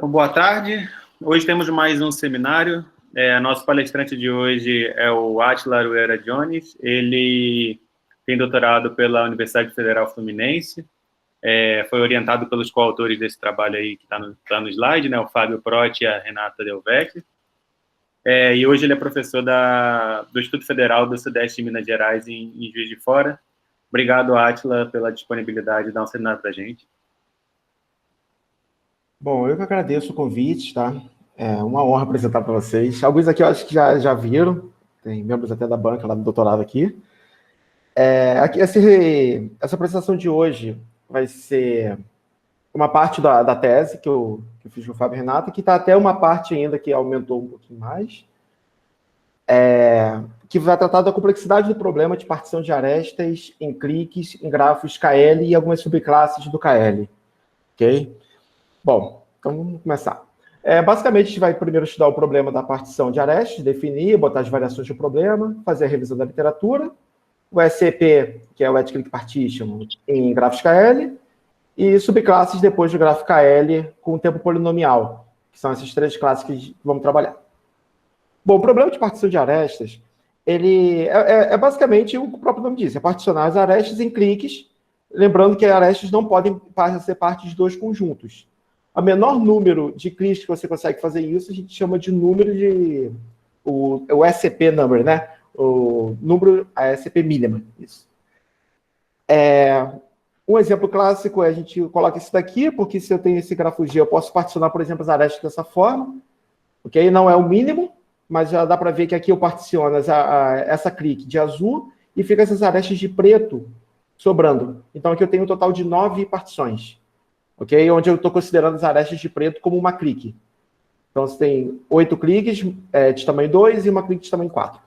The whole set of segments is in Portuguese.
Então, boa tarde. Hoje temos mais um seminário. Nosso palestrante de hoje é o Átila Aruera Jones. Ele tem doutorado pela Universidade Federal Fluminense. Foi orientado pelos coautores desse trabalho aí que está no slide, né? O Fábio Protti e a Renata Delvecchi. E hoje ele é professor do Instituto Federal do Sudeste de Minas Gerais, em Juiz de Fora. Obrigado, Átila, pela disponibilidade de dar um seminário para a gente. Bom, eu que agradeço o convite, tá? É uma honra apresentar para vocês. Alguns aqui eu acho que já viram, tem membros até da banca lá do doutorado aqui. Essa apresentação de hoje vai ser uma parte da tese que eu fiz com o Fábio e Renata, que está até uma parte ainda que aumentou um pouquinho mais, que vai tratar da complexidade do problema de partição de arestas em cliques, em grafos KL e algumas subclasses do KL, ok? Bom, então vamos começar. Basicamente, a gente vai primeiro estudar o problema da partição de arestas, definir, botar as variações do problema, fazer a revisão da literatura, o SCP, que é o Edge Click Partition, em grafos KL, e subclasses depois do grafo KL com tempo polinomial, que são essas três classes que vamos trabalhar. Bom, o problema de partição de arestas, ele basicamente o que o próprio nome diz, é particionar as arestas em cliques, lembrando que arestas não podem ser parte de dois conjuntos. O menor número de cliques que você consegue fazer isso, a gente chama de número de... o SCP number, né? O número, a SCP mínima. Isso. Um exemplo clássico a gente coloca esse daqui, porque se eu tenho esse grafo G, eu posso particionar, por exemplo, as arestas dessa forma. Ok? Não é o mínimo, mas já dá para ver que aqui eu particiono essa clique de azul e fica essas arestas de preto sobrando. Então aqui eu tenho um total de 9 partições. Ok? Onde eu estou considerando as arestas de preto como uma clique. Então, você tem 8 cliques de tamanho 2 e uma clique de tamanho 4.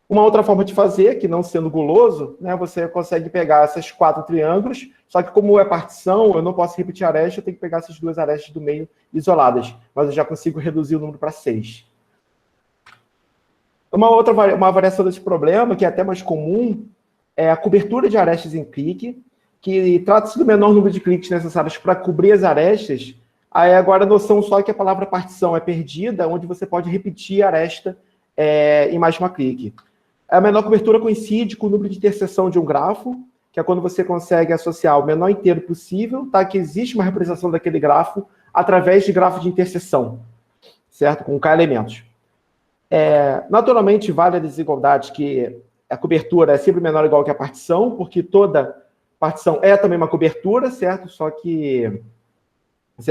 Uma outra forma de fazer, que não sendo guloso, né, você consegue pegar esses 4 triângulos, só que como é partição, eu não posso repetir a aresta, eu tenho que pegar essas duas arestas do meio isoladas, mas eu já consigo reduzir o número para 6. Uma variação desse problema, que é até mais comum, é a cobertura de arestas em clique, que trata-se do menor número de cliques necessários para cobrir as arestas. Aí agora a noção só que a palavra partição é perdida, onde você pode repetir a aresta em mais de uma clique. A menor cobertura coincide com o número de interseção de um grafo, que é quando você consegue associar o menor inteiro possível, tá? Que existe uma representação daquele grafo através de grafo de interseção, certo? Com K elementos. Naturalmente, vale a desigualdade que a cobertura é sempre menor ou igual que a partição, porque toda partição é também uma cobertura, certo? Só que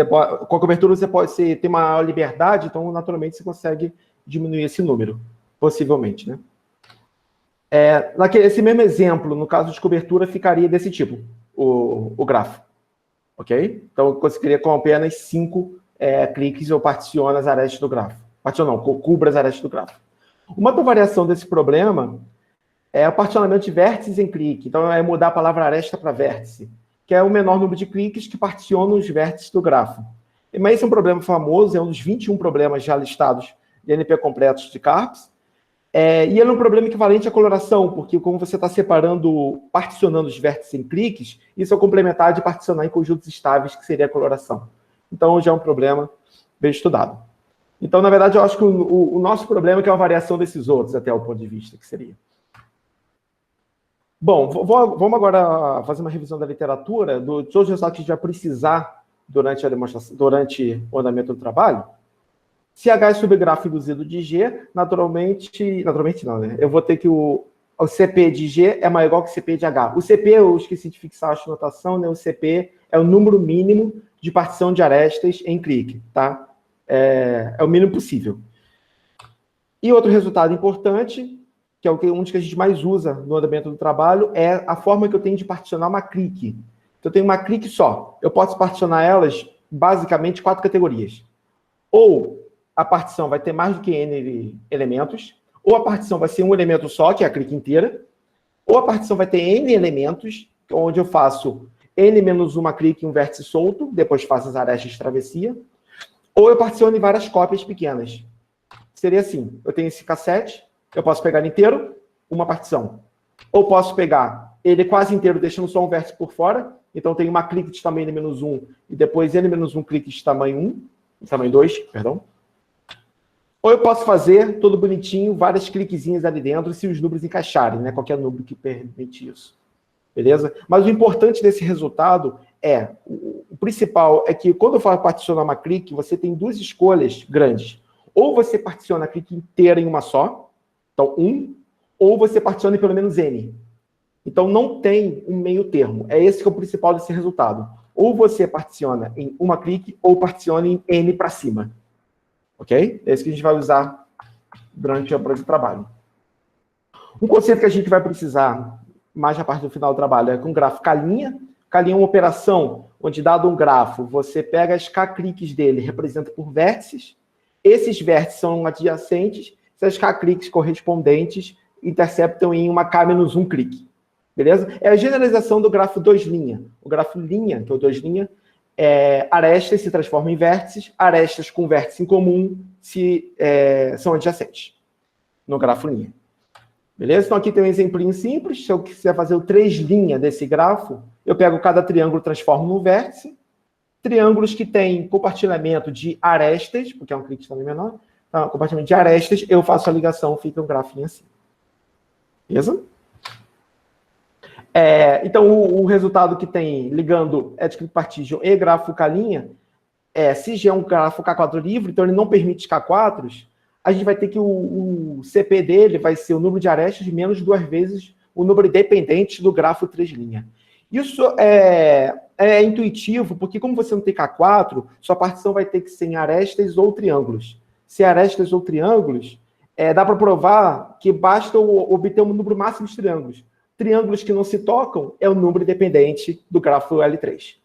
com a cobertura você tem uma maior liberdade, então naturalmente você consegue diminuir esse número, possivelmente, né? Esse mesmo exemplo, no caso de cobertura, ficaria desse tipo, o grafo. Ok? Então, eu conseguiria com apenas 5 cliques, eu particiono as arestas do grafo. Particiono não, cubro as arestas do grafo. Uma outra variação desse problema é o particionamento de vértices em clique. Então, é mudar a palavra aresta para vértice, que é o menor número de cliques que particionam os vértices do grafo. Mas esse é um problema famoso, é um dos 21 problemas já listados de NP completos de CARPS. E ele é um problema equivalente à coloração, porque como você está particionando os vértices em cliques, isso é o complementar de particionar em conjuntos estáveis, que seria a coloração. Então, já é um problema bem estudado. Então, na verdade, eu acho que o nosso problema é que é uma variação desses outros, até o ponto de vista que seria. Bom, vamos agora fazer uma revisão da literatura, de todos os resultados que a gente vai precisar durante a demonstração, durante o andamento do trabalho. Se H é subgrafo induzido de G, naturalmente não, né? Eu vou ter que o CP de G é maior ou igual que o CP de H. O CP, eu esqueci de fixar a notação, né? O CP é o número mínimo de partição de arestas em clique, tá? É o mínimo possível. E outro resultado importante, que é um dos que a gente mais usa no andamento do trabalho, é a forma que eu tenho de particionar uma clique. Então, eu tenho uma clique só. Eu posso particionar elas, basicamente, 4 categorias. Ou a partição vai ter mais do que N elementos, ou a partição vai ser um elemento só, que é a clique inteira, ou a partição vai ter N elementos, onde eu faço N menos uma clique e um vértice solto, depois faço as arestas de travessia, ou eu particiono em várias cópias pequenas. Seria assim, eu tenho esse cassete, eu posso pegar ele inteiro, uma partição. Ou posso pegar ele quase inteiro, deixando só um vértice por fora. Então, tem uma clique de tamanho N-1 e depois N-1 clique de tamanho 1. tamanho 2, perdão. Ou eu posso fazer tudo bonitinho, várias cliquezinhas ali dentro, se os números encaixarem, né? Qualquer número que permite isso. Beleza? Mas o importante desse resultado é, o principal é que quando eu falo particionar uma clique, você tem duas escolhas grandes. Ou você particiona a clique inteira em uma só, então 1, ou você particiona em pelo menos N. Então não tem um meio termo. É esse que é o principal desse resultado. Ou você particiona em uma clique, ou particiona em N para cima. Ok? É isso que a gente vai usar durante a prova de trabalho. Um conceito que a gente vai precisar mais na parte do final do trabalho é com o grafo K'. K' é uma operação onde, dado um grafo, você pega as K-cliques dele, representa por vértices. Esses vértices são adjacentes. Essas K-cliques correspondentes interceptam em uma K-1 clique. Beleza? É a generalização do grafo 2'. O grafo linha, que é o 2', arestas se transformam em vértices, arestas com vértice em comum são adjacentes no grafo linha. Beleza? Então aqui tem um exemplinho simples. Se eu quiser fazer o 3' desse grafo, eu pego cada triângulo e transformo num vértice. Triângulos que têm compartilhamento de arestas, porque é um clique também menor, então, compartilhamento de arestas, eu faço a ligação, fica um grafinho assim. Beleza? Então, o resultado que tem ligando Edge Partition e grafo K', se já é um grafo K4 livre, então ele não permite K4s, a gente vai ter que o CP dele vai ser o número de arestas menos 2 vezes o número independente do grafo 3'. Isso é intuitivo, porque como você não tem K4, sua partição vai ter que ser em arestas ou triângulos. Se arestas ou triângulos, dá para provar que basta obter um número máximo de triângulos. Triângulos que não se tocam é o número independente do grafo L3.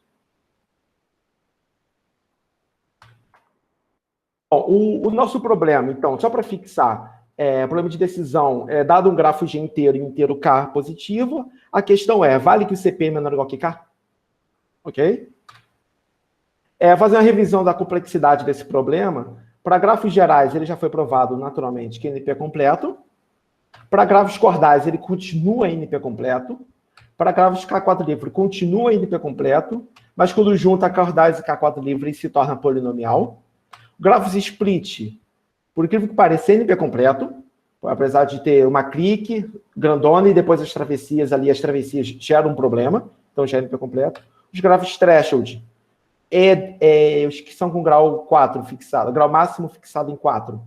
Bom, o nosso problema, então, só para fixar, problema de decisão, dado um grafo G inteiro e inteiro K positivo, a questão vale que o CP é menor ou igual que K? Ok? Fazer uma revisão da complexidade desse problema, para grafos gerais, ele já foi provado naturalmente que NP é completo. Para grafos cordais, ele continua NP completo. Para grafos K4 livre, continua NP completo. Mas quando junta cordais e K4 livre, ele se torna polinomial. Grafos split, por incrível que pareça, NP completo. Apesar de ter uma clique grandona e depois as travessias geram um problema. Então, já é NP completo. Os grafos threshold, os que são com grau 4 fixado, grau máximo fixado em 4,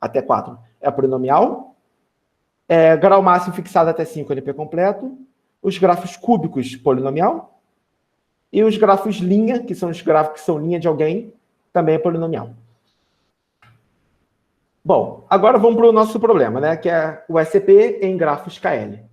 até 4, é polinomial. Grau máximo fixado até 5, NP completo. Os grafos cúbicos, polinomial. E os grafos linha, que são os grafos que são linha de alguém, também é polinomial. Bom, agora vamos para o nosso problema, né? Que é o SCP em grafos KL.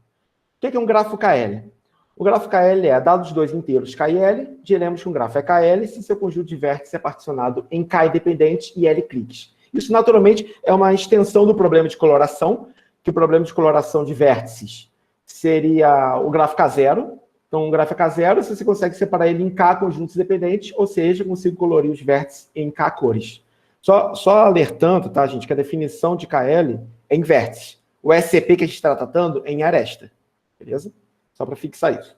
O que é um grafo KL? O grafo KL dados dois inteiros K e L, diremos que um grafo é KL se seu conjunto de vértices é particionado em K independente e L cliques. Isso, naturalmente, é uma extensão do problema de coloração, que o problema de coloração de vértices seria o grafo K0. Então, um grafo é K0, você consegue separar ele em K conjuntos dependentes, ou seja, consigo colorir os vértices em K cores. Só alertando, tá, gente, que a definição de KL é em vértice. O SCP que a gente está tratando é em aresta. Beleza? Só para fixar isso.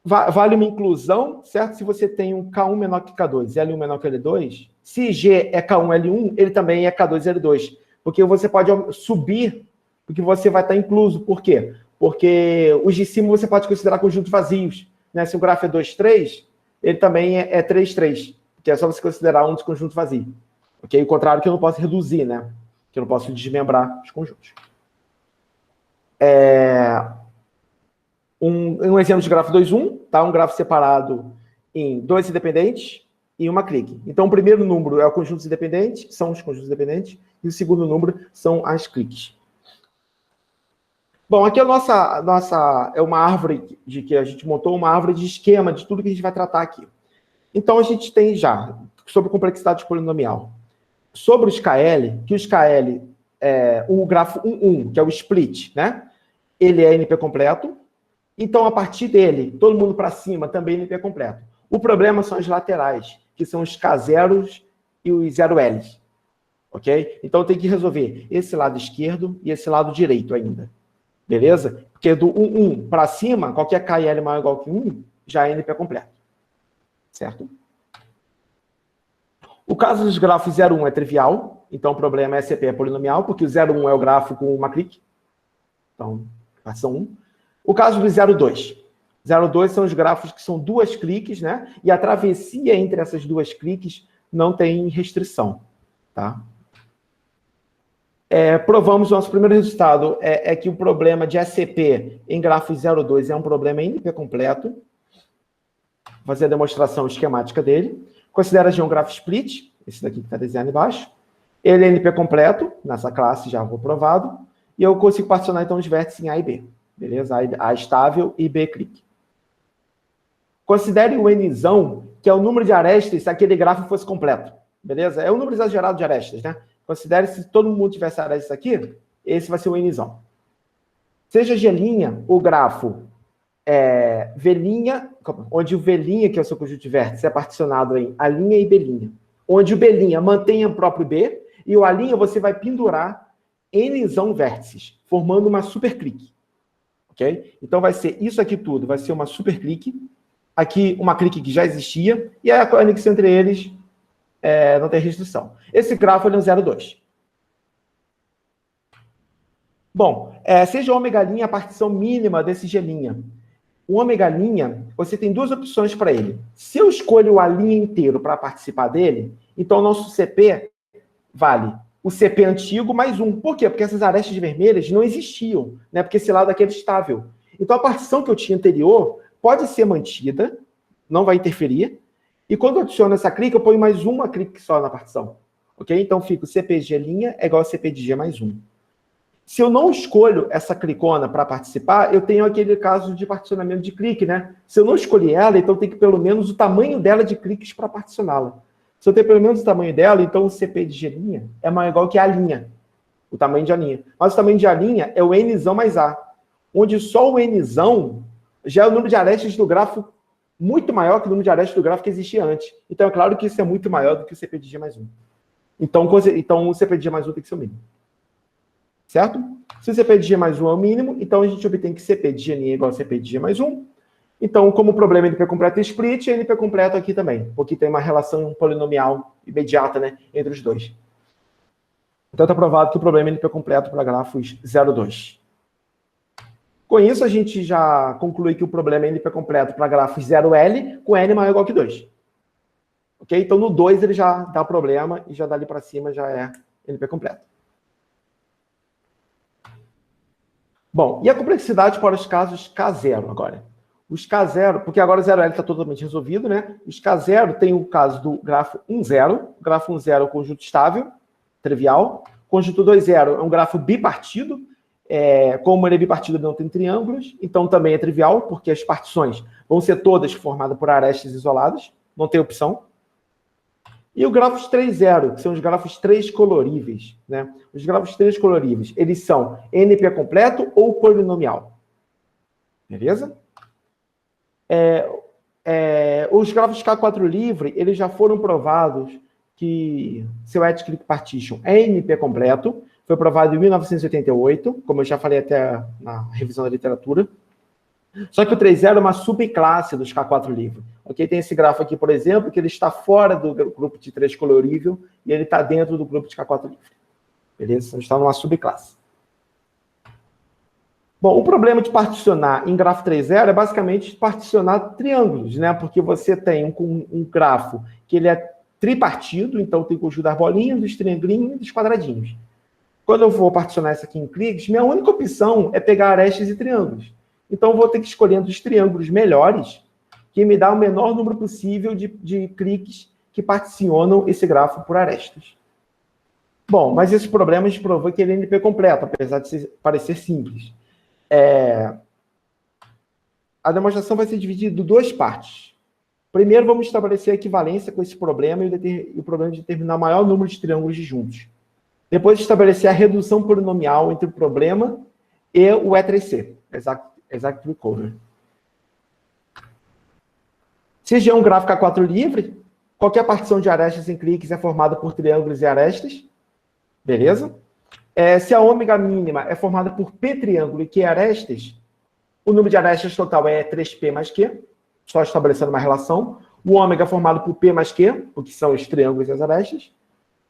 Vale uma inclusão, certo? Se você tem um K1 menor que K2 e L1 menor que L2, se G é K1, L1, ele também é K2, L2. Porque você pode subir, porque você vai estar incluso. Por quê? Porque os de cima você pode considerar conjuntos vazios. Né? Se o grafo é 2, 3, ele também é 3, 3. Que é só você considerar um desconjunto vazio. Ok? O contrário que eu não posso reduzir, né? Que eu não posso desmembrar os conjuntos. Um exemplo de grafo 2, 1, tá? Um grafo separado em dois independentes e uma clique. Então, o primeiro número é o conjunto independente, são os conjuntos independentes, e o segundo número são as cliques. Bom, aqui a nossa é uma árvore de que a gente montou, uma árvore de esquema de tudo que a gente vai tratar aqui. Então, a gente tem já, sobre complexidade polinomial, sobre os KL, que os KL, o grafo 1, 1, que é o split, né? Ele é NP completo. Então, a partir dele, todo mundo para cima também NP completo. O problema são as laterais, que são os K0s e os 0Ls. Ok? Então, tem que resolver esse lado esquerdo e esse lado direito ainda. Beleza? Porque do 1, 1 para cima, qualquer KL maior ou igual que 1, já é NP completo. Certo? O caso dos grafos 0,1 é trivial, então o problema é CP é polinomial, porque o 0,1 é o grafo com uma clique. Então, partição 1. O caso do 0,2. 0,2 são os grafos que são duas cliques, né? E a travessia entre essas duas cliques não tem restrição, tá? Provamos o nosso primeiro resultado, é que o problema de SCP em grafos 0,2 é um problema NP completo. Vou fazer a demonstração esquemática dele. Considera um grafo split, esse daqui que está desenhado embaixo. Ele é NP completo, nessa classe já vou provado. E eu consigo particionar, então, os vértices em A e B. Beleza? A estável e B clique. Considere o Nzão, que é o número de arestas, se aquele grafo fosse completo. Beleza? É o número exagerado de arestas, né? Considere se todo mundo tivesse arestas aqui, esse vai ser o Nzão. Seja G' o grafo V', onde o V', que é o seu conjunto de vértices, é particionado em A' e B'. Onde o B' mantém o próprio B, e o A' você vai pendurar Nzão vértices, formando uma superclique. Ok? Então vai ser isso aqui tudo, vai ser uma superclique. Aqui uma clique que já existia, e a conexão entre eles não tem restrição. Esse grafo é no 0,2. Bom, seja ômega' a partição mínima desse G'. O ômega', você tem duas opções para ele. Se eu escolho o A' inteiro para participar dele, então o nosso CP vale o CP antigo mais 1. Por quê? Porque essas arestas vermelhas não existiam, né? Porque esse lado aqui era estável. Então a partição que eu tinha anterior pode ser mantida, não vai interferir, e quando eu adiciono essa clique, eu ponho mais uma clique só na partição. Ok? Então fica o CP de G' é igual a CP de G mais 1. Se eu não escolho essa clicona para participar, eu tenho aquele caso de particionamento de clique, né? Se eu não escolher ela, então tem que ter pelo menos o tamanho dela de cliques para particioná-la. Se eu tenho pelo menos o tamanho dela, então o CP de G' é maior ou igual que A', o tamanho de A'. Mas o tamanho de A' é o Nzão mais A, onde só o Nzão já é o número de arestas do grafo muito maior que o número de arestas do grafo que existia antes. Então é claro que isso é muito maior do que o CP de G mais 1. Então o CP de G mais 1 tem que ser o mínimo. Certo? Se o CP de G mais 1 é o mínimo, então a gente obtém que CP de G' é igual a CP de G mais 1. Então, como o problema é NP completo e split, é NP completo aqui também, porque tem uma relação polinomial imediata, né, entre os dois. Então, está provado que o problema é NP completo para grafos 0,2. Com isso, a gente já conclui que o problema é NP completo para grafos 0L com N maior ou igual que 2. Ok? Então, no 2 ele já dá problema e já dali para cima já é NP completo. Bom, e a complexidade para os casos K0 agora? Os K0, porque agora o 0L está totalmente resolvido, né? Os K0 tem o caso do grafo 1,0. O grafo 1,0 é um conjunto estável, trivial. O conjunto 2,0 é um grafo bipartido. Como ele é bipartido, ele não tem triângulos, então também é trivial, porque as partições vão ser todas formadas por arestas isoladas, não tem opção. E o grafos 3,0, que são os grafos 3 coloríveis, né? Os grafos 3 coloríveis, eles são NP completo ou polinomial. Beleza? Os grafos K4 livre, eles já foram provados que seu Edge-Click Partition é NP completo, foi provado em 1988, como eu já falei até na revisão da literatura. Só que o 3,0 é uma subclasse dos K4 livre. Okay? Tem esse grafo aqui, por exemplo, que ele está fora do grupo de 3 colorível e ele está dentro do grupo de K4 livre. Beleza? Então, está numa subclasse. Bom, o problema de particionar em grafo 3,0 é basicamente particionar triângulos, né? Porque você tem um grafo que ele é tripartido, então tem o conjunto das bolinhas, dos triangulinhos e dos quadradinhos. Quando eu vou particionar isso aqui em cliques, minha única opção é pegar arestas e triângulos. Então, eu vou ter que escolher entre os triângulos melhores, que me dá o menor número possível de cliques que particionam esse grafo por arestas. Bom, mas esse problema a gente provou que ele é NP completo, apesar de parecer simples. A demonstração vai ser dividida em duas partes. Primeiro, vamos estabelecer a equivalência com esse problema e o problema de determinar o maior número de triângulos disjuntos. Depois, estabelecer a redução polinomial entre o problema e o E3C, Exact Recovery. Se G é um gráfico A4 livre, qualquer partição de arestas em cliques é formada por triângulos e arestas. Beleza? Se a ômega mínima é formada por P triângulo e Q arestas, o número de arestas total é 3P mais Q, só estabelecendo uma relação. O ômega é formado por P mais Q, porque são os triângulos e as arestas.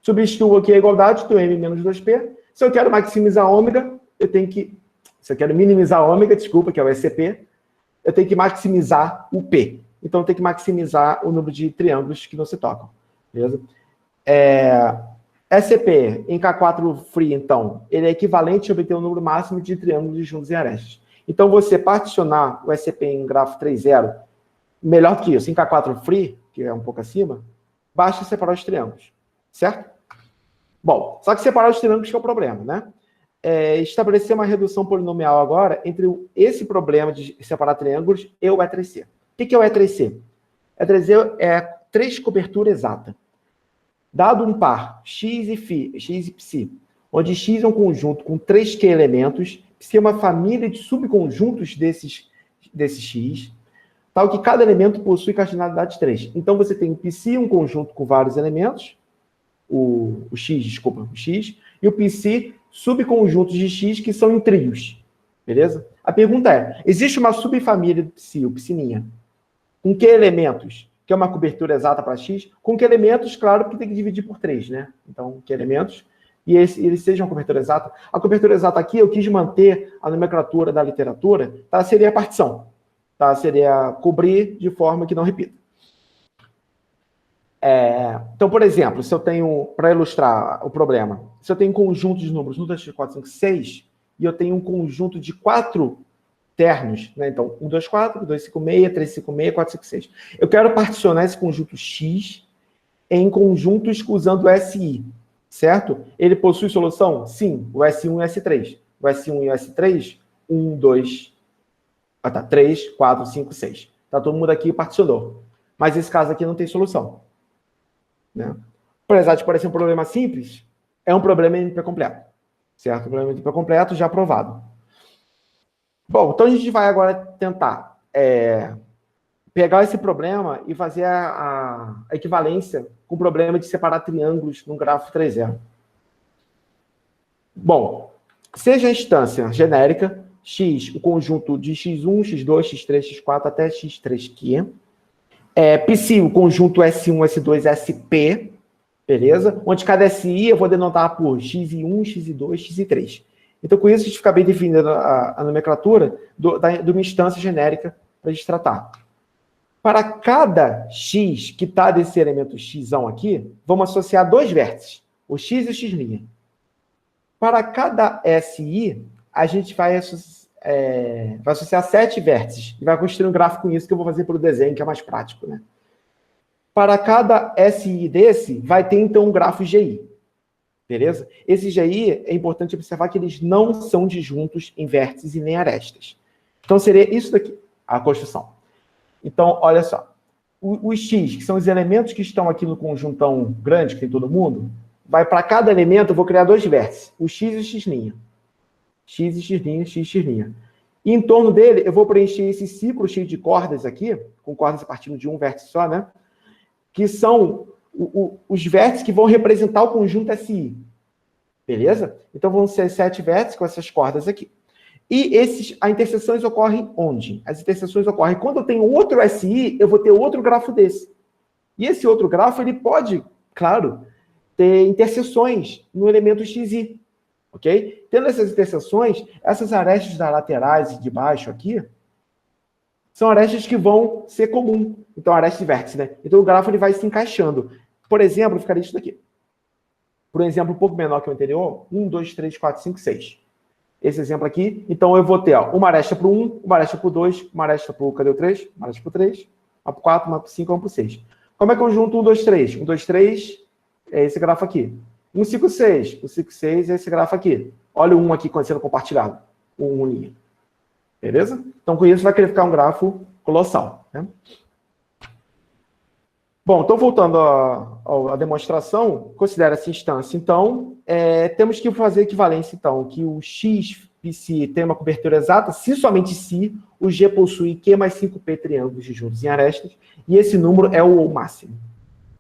Substituo aqui a igualdade, do M menos 2P. Se eu quero maximizar ômega, eu tenho que... Se eu quero minimizar ômega, desculpa, que é o SCP, eu tenho que maximizar o P. Então, eu tenho que maximizar o número de triângulos que não se tocam. Beleza? SCP em K4 free, então, ele é equivalente a obter o número máximo de triângulos juntos em arestas. Então, você particionar o SCP em grafo 3.0, melhor do que isso, em K4 free, que é um pouco acima, basta separar os triângulos, certo? Bom, só que separar os triângulos que é o problema, né? Estabelecer uma redução polinomial agora entre esse problema de separar triângulos e o E3C. O que é o E3C? E3C é 3 cobertura exata. Dado um par x e psi, onde x é um conjunto com 3Q elementos, psi é uma família de subconjuntos desse x, tal que cada elemento possui cardinalidade 3. Então, você tem o psi, um conjunto com vários elementos, o x, e o psi, subconjuntos de x que são em trios. Beleza? A pergunta é, existe uma subfamília do psi, o psininha, com que elementos? Que é uma cobertura exata para x, com que elementos, claro, que tem que dividir por 3, né? Então, que elementos, e eles sejam uma cobertura exata. A cobertura exata aqui, eu quis manter a nomenclatura da literatura, tá? Seria a partição, tá? Seria cobrir de forma que não repita. Então, por exemplo, se eu tenho, para ilustrar o problema, se eu tenho um conjunto de números 1, 2, 3, 4, 5, 6, e eu tenho um conjunto de 4 ternos, né? Então, 1, 2, 4, 2, 5, 6, 3, 5, 6, 4, 5, 6. Eu quero particionar esse conjunto X em conjuntos usando o SI, certo? Ele possui solução? Sim, o S1 e o S3. O S1 e o S3, 1, 2, 3, 4, 5, 6. Tá todo mundo aqui particionou. Mas esse caso aqui não tem solução. Né? Apesar de parecer um problema simples, é um problema NP completo. Certo? Um problema NP completo já aprovado. Bom, então a gente vai agora tentar pegar esse problema e fazer a equivalência com o problema de separar triângulos num grafo 3.0. Bom, seja a instância genérica, x, o conjunto de x1, x2, x3, x4 até x3Q. Psi, o conjunto S1, S2, SP, beleza? Onde cada SI eu vou denotar por x1, x2, x3. Então, com isso, a gente fica bem definida a nomenclatura de uma instância genérica para a gente tratar. Para cada x que está desse elemento x aqui, vamos associar 2 vértices, o x e o x'. Para cada SI, a gente vai associar 7 vértices e vai construir um gráfico com isso que eu vou fazer pelo desenho, que é mais prático, né? Para cada SI desse, vai ter, então, um grafo GI. Beleza? Esse GI, é importante observar que eles não são disjuntos em vértices e nem arestas. Então, seria isso daqui, a construção. Então, olha só. Os X, que são os elementos que estão aqui no conjuntão grande, que tem todo mundo, vai para cada elemento, eu vou criar 2 vértices, o X e o X'. X e X', X, X'. E em torno dele, eu vou preencher esse ciclo cheio de cordas aqui, com cordas a partir de um vértice só, né? Que são os vértices que vão representar o conjunto SI. Beleza? Então, vão ser 7 vértices com essas cordas aqui. E as interseções ocorrem onde? As interseções ocorrem quando eu tenho outro SI, eu vou ter outro grafo desse. E esse outro grafo, ele pode, claro, ter interseções no elemento XI. Ok? Tendo essas interseções, essas arestas das laterais e de baixo aqui, são arestas que vão ser comum. Então, aresta de vértice, né? Então, o grafo ele vai se encaixando. Por exemplo, ficaria isso daqui. Por um exemplo um pouco menor que o anterior, 1, 2, 3, 4, 5, 6. Esse exemplo aqui, então eu vou ter uma aresta para o 1, uma aresta para o 2, uma aresta para o, cadê o 3? Uma aresta para o 3, uma para o 4, uma para o 5, uma para o 6. Como é que eu junto 1, 2, 3? 1, 2, 3 é esse grafo aqui. 1, 5, 6. O 5, 6 é esse grafo aqui. Olha o 1 aqui sendo compartilhado. O 1. Beleza? Então, com isso, vai querer ficar um grafo colossal. Né? Bom, então, voltando à demonstração, considera essa instância. Então, temos que fazer equivalência, então, que o x psi tem uma cobertura exata, se somente se o G possui Q mais 5P triângulos disjuntos em arestas, e esse número é o máximo.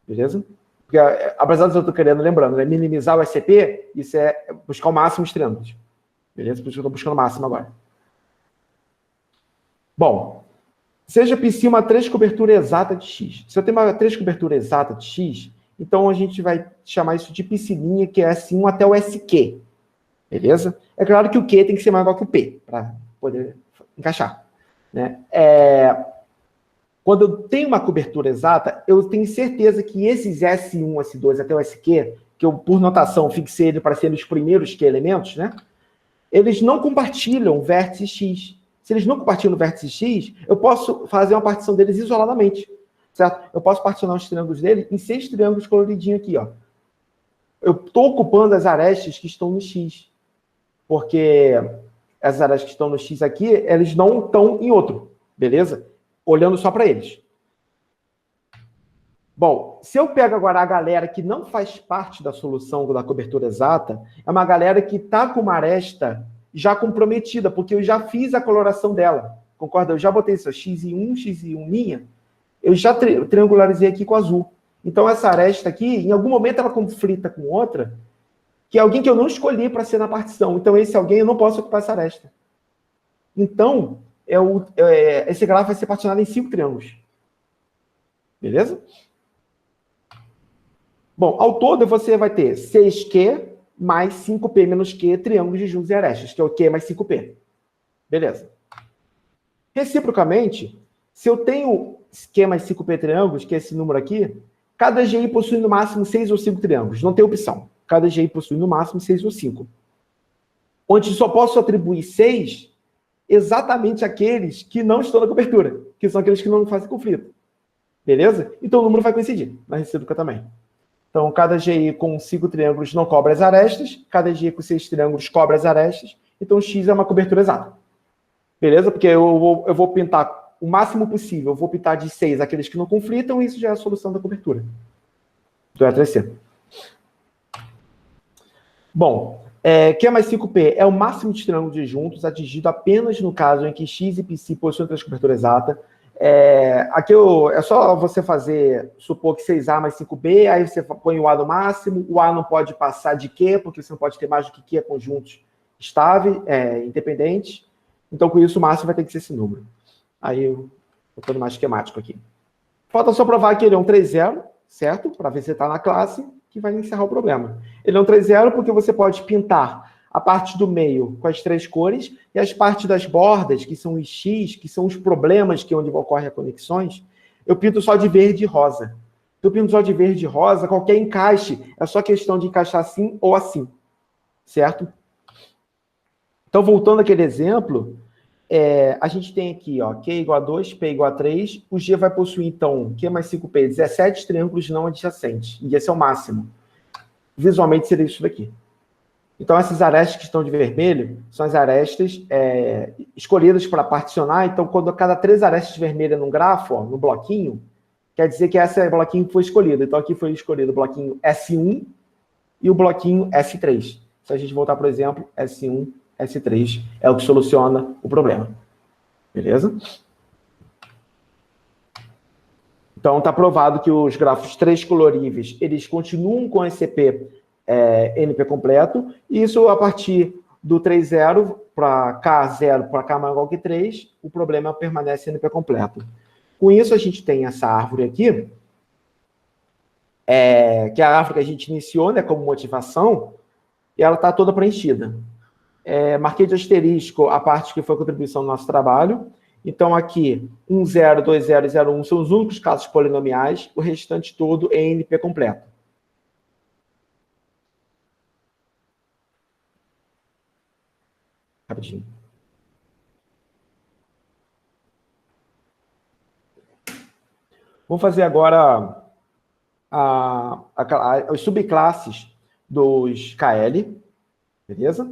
Beleza? Porque, apesar de eu estou querendo, lembrando, né, minimizar o SCP, isso é buscar o máximo dos triângulos. Beleza? Por isso que eu estou buscando o máximo agora. Bom, Seja psi uma 3 cobertura exata de x. Se eu tenho uma 3 cobertura exata de x, então a gente vai chamar isso de psi', que é S1 até o SQ. Beleza? É claro que o Q tem que ser maior que o P, para poder encaixar. Né? Quando eu tenho uma cobertura exata, eu tenho certeza que esses S1, S2 até o SQ, que eu, por notação, fixei ele para serem os primeiros Q elementos, né? Eles não compartilham o vértice X. Se eles não compartilham o vértice X, eu posso fazer uma partição deles isoladamente. Certo? Eu posso particionar os triângulos dele em 6 triângulos coloridinhos aqui. Ó. Eu estou ocupando as arestas que estão no X. Porque as arestas que estão no X aqui, eles não estão em outro. Beleza? Olhando só para eles. Bom, se eu pego agora a galera que não faz parte da solução da cobertura exata, é uma galera que está com uma aresta já comprometida, porque eu já fiz a coloração dela. Concorda? Eu já botei isso, x1 linha, eu já triangularizei aqui com azul. Então, essa aresta aqui, em algum momento, ela conflita com outra, que é alguém que eu não escolhi para ser na partição. Então, esse alguém, eu não posso ocupar essa aresta. Então, esse grafo vai ser particionado em 5 triângulos. Beleza? Bom, ao todo, você vai ter 6Q mais 5P menos Q, triângulos disjuntos e arestas, que é o Q mais 5P. Beleza. Reciprocamente, se eu tenho Q mais 5P triângulos, que é esse número aqui, cada GI possui no máximo 6 ou 5 triângulos. Não tem opção. Cada GI possui no máximo 6 ou 5. Onde só posso atribuir 6 exatamente àqueles que não estão na cobertura, que são aqueles que não fazem conflito. Beleza? Então o número vai coincidir na recíproca também. Então, cada GI com 5 triângulos não cobre as arestas, cada GI com 6 triângulos cobre as arestas, então X é uma cobertura exata. Beleza? Porque eu vou pintar o máximo possível, eu vou pintar de 6 aqueles que não conflitam, e isso já é a solução da cobertura. Do E3C. Bom, Q mais 5P é o máximo de triângulos disjuntos atingido apenas no caso em que X e Psi possuem cobertura exata. Aqui é só você supor que 6A mais 5B, aí você põe o A no máximo, o A não pode passar de Q, porque você não pode ter mais do que Q conjuntos estáveis, independentes. Então, com isso, o máximo vai ter que ser esse número. Aí, eu estou ficando mais esquemático aqui. Falta só provar que ele é um 3,0, certo? Para ver se está na classe, que vai encerrar o problema. Ele é um 3,0 porque você pode pintar a parte do meio com as 3 cores, e as partes das bordas, que são os X, que são os problemas que é onde ocorrem as conexões, eu pinto só de verde e rosa. Se eu pinto só de verde e rosa, qualquer encaixe, é só questão de encaixar assim ou assim. Certo? Então, voltando àquele exemplo, a gente tem aqui, ó, Q igual a 2, P igual a 3, o G vai possuir, então, Q mais 5P, 17 triângulos não adjacentes, e esse é o máximo. Visualmente seria isso daqui. Então, essas arestas que estão de vermelho são as arestas escolhidas para particionar. Então, quando cada 3 arestas vermelhas num grafo, ó, no bloquinho, quer dizer que esse bloquinho foi escolhido. Então, aqui foi escolhido o bloquinho S1 e o bloquinho S3. Se a gente voltar, por exemplo, S1, S3 é o que soluciona o problema. Beleza? Então, está provado que os grafos 3 coloríveis, eles continuam com SCP NP completo, e isso a partir do 3,0 para K0 para K maior que 3, o problema permanece NP completo. Com isso, a gente tem essa árvore aqui, que é a árvore que a gente iniciou, né, como motivação, e ela está toda preenchida. Marquei de asterisco a parte que foi contribuição do nosso trabalho. Então, aqui, 1, 0, 2, 0 e 0, 1 são os únicos casos polinomiais, o restante todo é NP completo. Rapidinho. Vamos fazer agora as subclasses dos KL, beleza?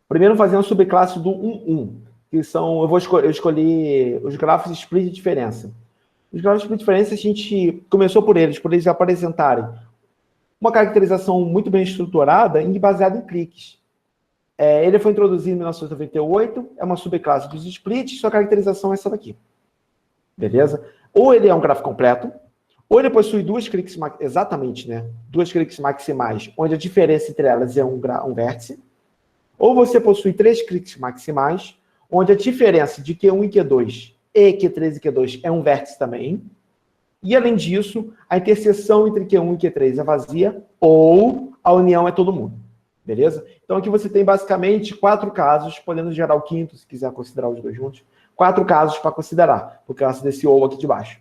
Primeiro, fazer uma subclasse do 1,1, que são, eu escolhi os grafos split de diferença. Os grafos split de diferença, a gente começou por eles apresentarem uma caracterização muito bem estruturada e baseada em cliques. Ele foi introduzido em 1998, é uma subclasse dos splits, sua caracterização é essa daqui. Beleza? Ou ele é um grafo completo, ou ele possui duas cliques, exatamente, né? Duas cliques maximais, onde a diferença entre elas é um vértice, ou você possui 3 cliques maximais, onde a diferença de Q1 e Q2 e Q3 e Q2 é um vértice também. E, além disso, a interseção entre Q1 e Q3 é vazia ou a união é todo mundo. Beleza? Então, aqui você tem basicamente 4 casos, podendo gerar o quinto, se quiser considerar os dois juntos. 4 casos para considerar, por causa desse ou aqui de baixo.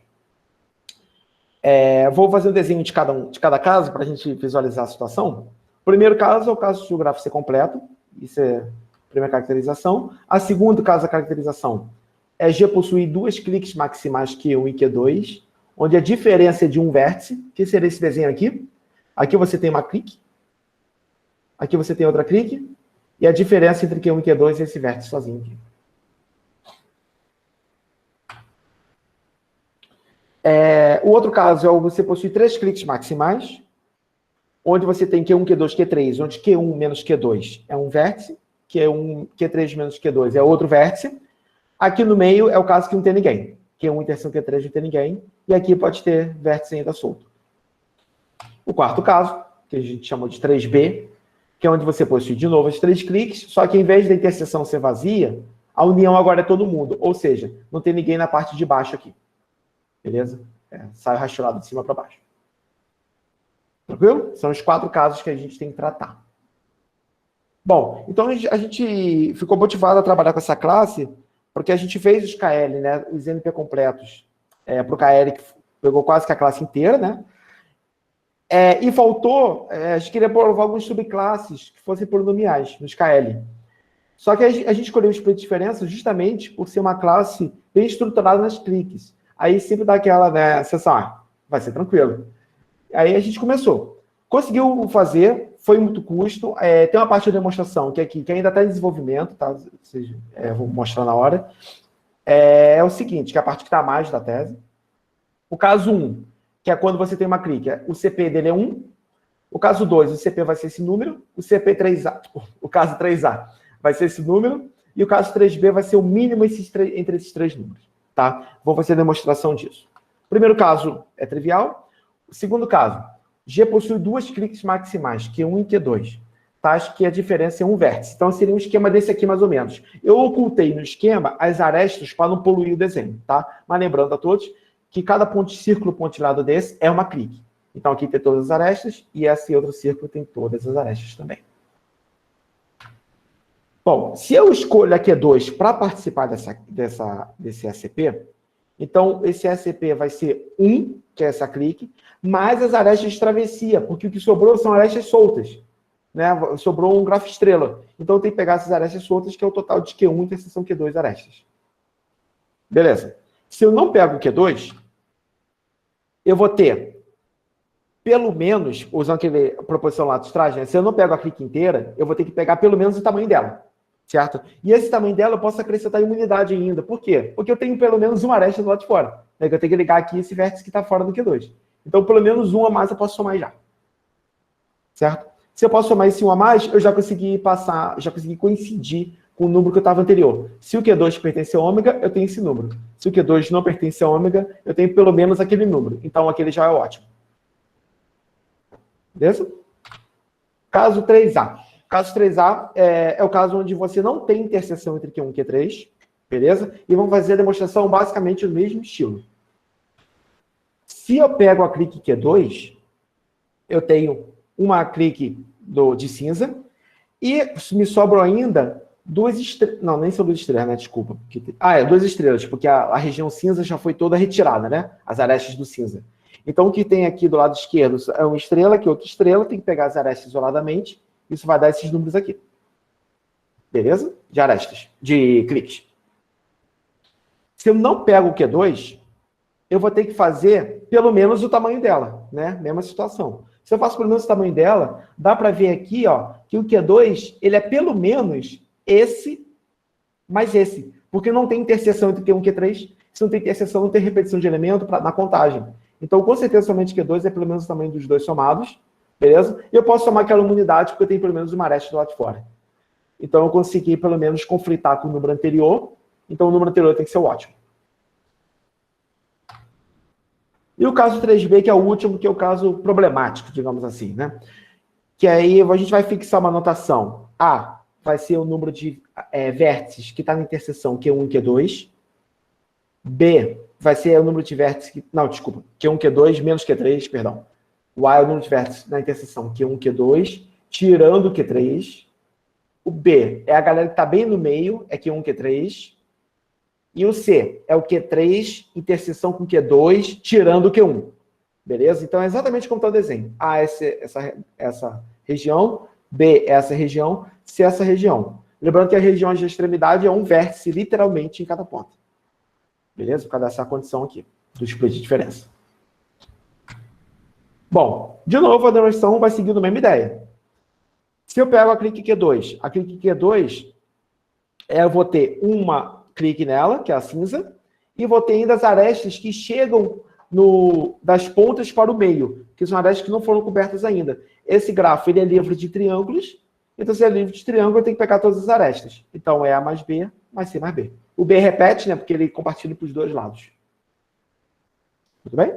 Vou fazer um desenho de cada caso para a gente visualizar a situação. O primeiro caso é o caso de o gráfico ser completo. Isso é a primeira caracterização. A segunda caso da caracterização é G possuir 2 cliques maximais Q1 e Q2, onde a diferença é de um vértice, que seria esse desenho aqui. Aqui você tem uma clique. Aqui você tem outra clique. E a diferença entre Q1 e Q2 é esse vértice sozinho aqui. O outro caso é você possui 3 cliques maximais, onde você tem Q1, Q2, Q3, onde Q1 menos Q2 é um vértice, Q3 menos Q2 é outro vértice. Aqui no meio é o caso que não tem ninguém. Q1 interseção Q3 não tem ninguém. E aqui pode ter vértice ainda solto. O quarto caso, que a gente chamou de 3B, que é onde você possui de novo os 3 cliques, só que em vez da interseção ser vazia, a união agora é todo mundo. Ou seja, não tem ninguém na parte de baixo aqui. Beleza? Sai rastreado de cima para baixo. Tranquilo? São os 4 casos que a gente tem que tratar. Bom, então a gente ficou motivado a trabalhar com essa classe porque a gente fez os KL, né, os NP completos, para o KL, que pegou quase que a classe inteira, né? E faltou, a gente queria provar algumas subclasses que fossem polinomiais nos KL. Só que a gente escolheu o split diferença justamente por ser uma classe bem estruturada nas cliques. Aí sempre dá aquela, né, sensação, vai ser tranquilo. Aí a gente começou. Conseguiu fazer, foi muito custo. Tem uma parte de demonstração que aqui, que ainda está em desenvolvimento, tá? Ou seja, vou mostrar na hora. É o seguinte, que é a parte que está a mais da tese. O caso 1, que é quando você tem uma clique, o CP dele é 1. O caso 2, o CP vai ser esse número. O CP 3A, o caso 3A vai ser esse número. E o caso 3B vai ser o mínimo entre esses 3 números. Tá? Vou fazer a demonstração disso. O primeiro caso é trivial. O segundo caso, G possui 2 cliques maximais, Q1 e Q2. Tá? Acho que a diferença é um vértice. Então, seria um esquema desse aqui, mais ou menos. Eu ocultei no esquema as arestas para não poluir o desenho. Tá? Mas lembrando a todos que cada círculo pontilhado desse é uma clique. Então, aqui tem todas as arestas e esse outro círculo tem todas as arestas também. Bom, se eu escolho a Q2 para participar desse SCP, então esse SCP vai ser 1, que é essa clique, mais as arestas de travessia, porque o que sobrou são arestas soltas. Né? Sobrou um grafo estrela. Então tem que pegar essas arestas soltas, que é o total de Q1 interseção Q2 arestas. Beleza. Se eu não pego o Q2, eu vou ter, pelo menos, usando aquele proposição lá dos trajes, né? Se eu não pego a clique inteira, eu vou ter que pegar pelo menos o tamanho dela. Certo? E esse tamanho dela eu posso acrescentar em unidade ainda. Por quê? Porque eu tenho pelo menos uma aresta do lado de fora. Né? Eu tenho que ligar aqui esse vértice que está fora do Q2. Então, pelo menos um a mais eu posso somar já. Certo? Se eu posso somar esse um a mais, eu já consegui coincidir com o número que eu estava anterior. Se o Q2 pertence a ômega, eu tenho esse número. Se o Q2 não pertence a ômega, eu tenho pelo menos aquele número. Então, aquele já é ótimo. Beleza? Caso 3A. Caso 3A é o caso onde você não tem interseção entre Q1 e Q3, beleza? E vamos fazer a demonstração basicamente no mesmo estilo. Se eu pego a clique Q2, eu tenho uma clique de cinza e me sobram ainda 2 estrelas. Não, nem são 2 estrelas, né? Desculpa. 2 estrelas, porque a região cinza já foi toda retirada, né? As arestas do cinza. Então, o que tem aqui do lado esquerdo é uma estrela, que outra estrela, tem que pegar as arestas isoladamente. Isso vai dar esses números aqui. Beleza? De arestas, de cliques. Se eu não pego o Q2, eu vou ter que fazer pelo menos o tamanho dela, né? Mesma situação. Se eu faço pelo menos o tamanho dela, dá para ver aqui, ó, que o Q2, ele é pelo menos esse mais esse. Porque não tem interseção entre Q1 e Q3. Se não tem interseção, não tem repetição de elemento na contagem. Então, com certeza, somente Q2 é pelo menos o tamanho dos dois somados. Beleza? E eu posso somar aquela unidade porque eu tenho pelo menos uma aresta do lado de fora. Então, eu consegui pelo menos conflitar com o número anterior. Então, o número anterior tem que ser ótimo. E o caso 3B, que é o último, que é o caso problemático, digamos assim, né? Que aí a gente vai fixar uma notação. A vai ser o número de vértices que está na interseção Q1 e Q2. B vai ser o número de vértices... Não, desculpa. Q1, Q2 menos Q3, perdão. O A é o número de vértices na interseção Q1, Q2, tirando o Q3. O B é a galera que está bem no meio, é Q1, Q3. E o C é o Q3, interseção com Q2, tirando o Q1. Beleza? Então, é exatamente como está o desenho. A é essa região, B é essa região, C é essa região. Lembrando que a região de extremidade é um vértice, literalmente, em cada ponta. Beleza? Por causa dessa condição aqui, do split de diferença. Bom, de novo, a demonstração vai seguindo a mesma ideia. Se eu pego a clique Q2, eu vou ter uma clique nela, que é a cinza, e vou ter ainda as arestas que chegam das pontas para o meio, que são arestas que não foram cobertas ainda. Esse grafo ele é livre de triângulos, então se é livre de triângulo, eu tenho que pegar todas as arestas. Então, é A mais B, mais C mais B. O B repete, né, porque ele compartilha para os dois lados. Tudo bem?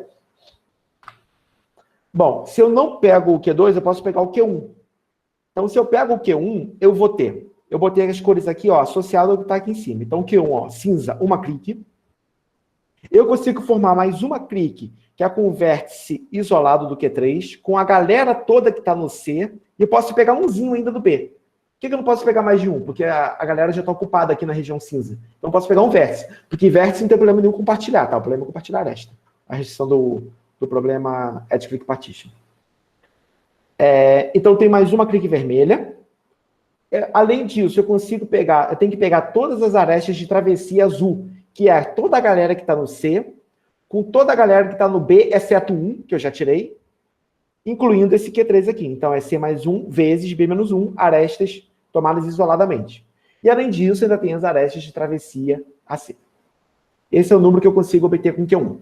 Bom, se eu não pego o Q2, eu posso pegar o Q1. Então, se eu pego o Q1, eu botei as cores aqui, ó, associado ao que está aqui em cima. Então, Q1, ó, cinza, uma clique. Eu consigo formar mais uma clique, que é com o vértice isolado do Q3, com a galera toda que está no C, e eu posso pegar umzinho ainda do B. Por que eu não posso pegar mais de um? Porque a galera já está ocupada aqui na região cinza. Então, eu posso pegar um vértice. Porque vértice não tem problema nenhum compartilhar, tá? O problema é compartilhar esta. A restrição do problema Edge Click Partition. Então, tem mais uma clique vermelha. Além disso, eu tenho que pegar todas as arestas de travessia azul, que é toda a galera que está no C, com toda a galera que está no B, exceto 1, que eu já tirei, incluindo esse Q3 aqui. Então, é C mais 1 vezes B menos 1, arestas tomadas isoladamente. E, além disso, ainda tem as arestas de travessia AC. Esse é o número que eu consigo obter com Q1.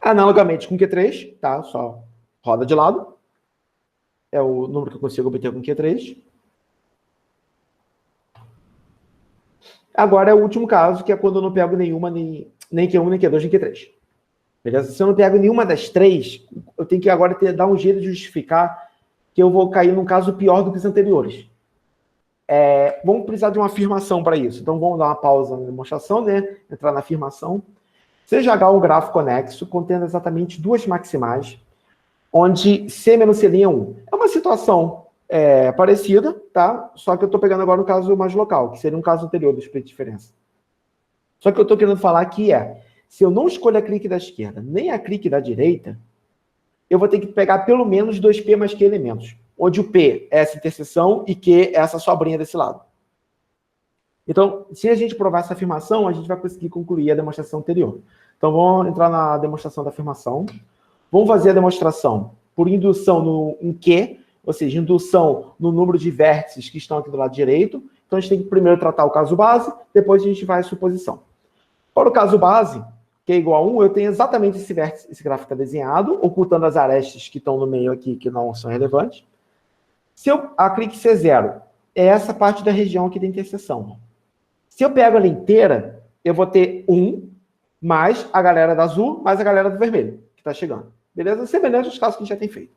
Analogamente com Q3, tá? Só roda de lado. É o número que eu consigo obter com Q3. Agora é o último caso, que é quando eu não pego nenhuma, nem Q1, nem Q2, nem Q3. Beleza? Se eu não pego nenhuma das três, eu tenho que agora dar um jeito de justificar que eu vou cair num caso pior do que os anteriores. Vamos precisar de uma afirmação para isso. Então, vamos dar uma pausa na demonstração, né? Entrar na afirmação. CGH é um gráfico conexo, contendo exatamente duas maximais, onde C menos C' 1. É uma situação parecida, tá? Só que eu estou pegando agora um caso mais local, que seria um caso anterior do split de diferença. Só que eu estou querendo falar aqui se eu não escolho a clique da esquerda, nem a clique da direita, eu vou ter que pegar pelo menos 2P mais Q elementos, onde o P é essa interseção e Q é essa sobrinha desse lado. Então, se a gente provar essa afirmação, a gente vai conseguir concluir a demonstração anterior. Então, vamos entrar na demonstração da afirmação. Vamos fazer a demonstração por indução em Q, ou seja, indução no número de vértices que estão aqui do lado direito. Então, a gente tem que primeiro tratar o caso base, depois a gente vai à suposição. Para o caso base, Q igual a 1, eu tenho exatamente esse vértice, esse gráfico desenhado, ocultando as arestas que estão no meio aqui, que não são relevantes. Se a clique C0 é essa parte da região aqui da interseção. Se eu pego ela inteira, eu vou ter 1 mais a galera da azul, mais a galera do vermelho, que está chegando. Beleza? Semelhante aos casos que a gente já tem feito.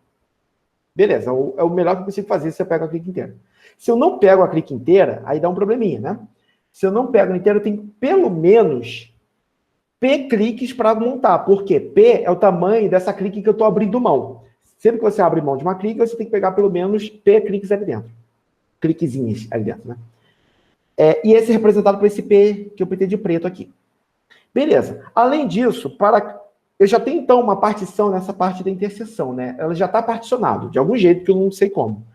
Beleza, é o melhor que eu consigo fazer se eu pego a clique inteira. Se eu não pego a clique inteira, aí dá um probleminha, né? Se eu não pego a inteira, eu tenho pelo menos P cliques para montar. Porque P é o tamanho dessa clique que eu estou abrindo mão. Sempre que você abre mão de uma clique, você tem que pegar pelo menos P cliques ali dentro. Cliquezinhas ali dentro, né? E esse é representado por esse P que eu pintei de preto aqui. Beleza. Além disso, eu já tenho, então, uma partição nessa parte da interseção, né? Ela já está particionada, de algum jeito que eu não sei como.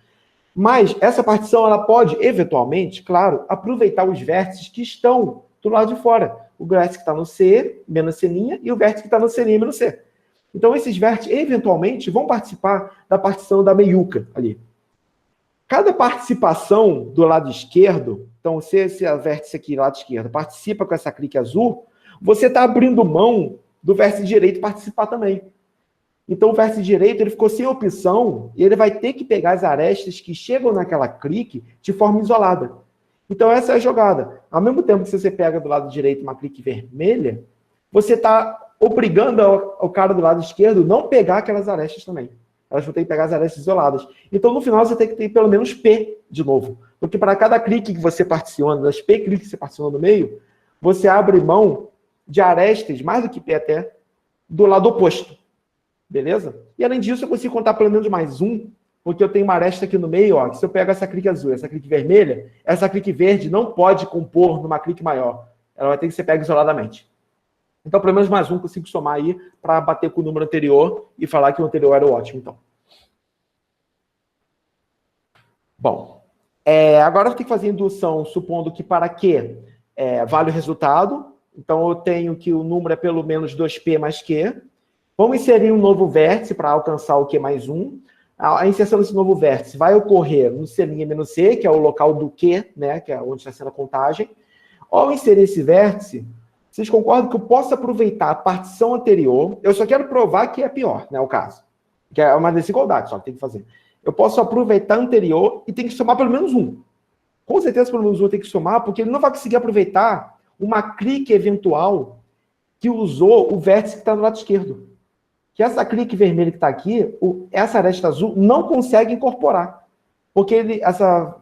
Mas essa partição, ela pode, eventualmente, claro, aproveitar os vértices que estão do lado de fora. O vértice que está no C, menos C', e o vértice que está no C', menos C. Então, esses vértices, eventualmente, vão participar da partição da meiuca ali. Cada participação do lado esquerdo, então, se esse vértice aqui, lado esquerdo, participa com essa clique azul, você está abrindo mão do vértice direito participar também. Então, o vértice direito ele ficou sem opção e ele vai ter que pegar as arestas que chegam naquela clique de forma isolada. Então, essa é a jogada. Ao mesmo tempo que você pega do lado direito uma clique vermelha, você está obrigando o cara do lado esquerdo não pegar aquelas arestas também. Elas vão ter que pegar as arestas isoladas. Então, no final, você tem que ter pelo menos P de novo. Porque para cada clique que você particiona, das P cliques que você particiona no meio, você abre mão de arestas, mais do que P até, do lado oposto. Beleza? E além disso, eu consigo contar pelo menos mais um, porque eu tenho uma aresta aqui no meio, ó, que se eu pego essa clique azul, essa clique vermelha, essa clique verde não pode compor numa clique maior. Ela vai ter que ser pega isoladamente. Então, pelo menos mais um consigo somar aí para bater com o número anterior e falar que o anterior era o ótimo, então. Bom, agora eu tenho que fazer indução, supondo que para Q vale o resultado. Então, eu tenho que o número é pelo menos 2P mais Q. Vamos inserir um novo vértice para alcançar o Q mais 1. A inserção desse novo vértice vai ocorrer no C'-C, que é o local do Q, né, que é onde está sendo a contagem. Ao inserir esse vértice, vocês concordam que eu posso aproveitar a partição anterior? Eu só quero provar que é pior, né, o caso. Que é uma desigualdade só que tem que fazer. Eu posso aproveitar a anterior e tem que somar pelo menos um. Com certeza, pelo menos um tem que somar, porque ele não vai conseguir aproveitar uma clique eventual que usou o vértice que está no lado esquerdo. Que essa clique vermelha que está aqui, essa aresta azul, não consegue incorporar. Porque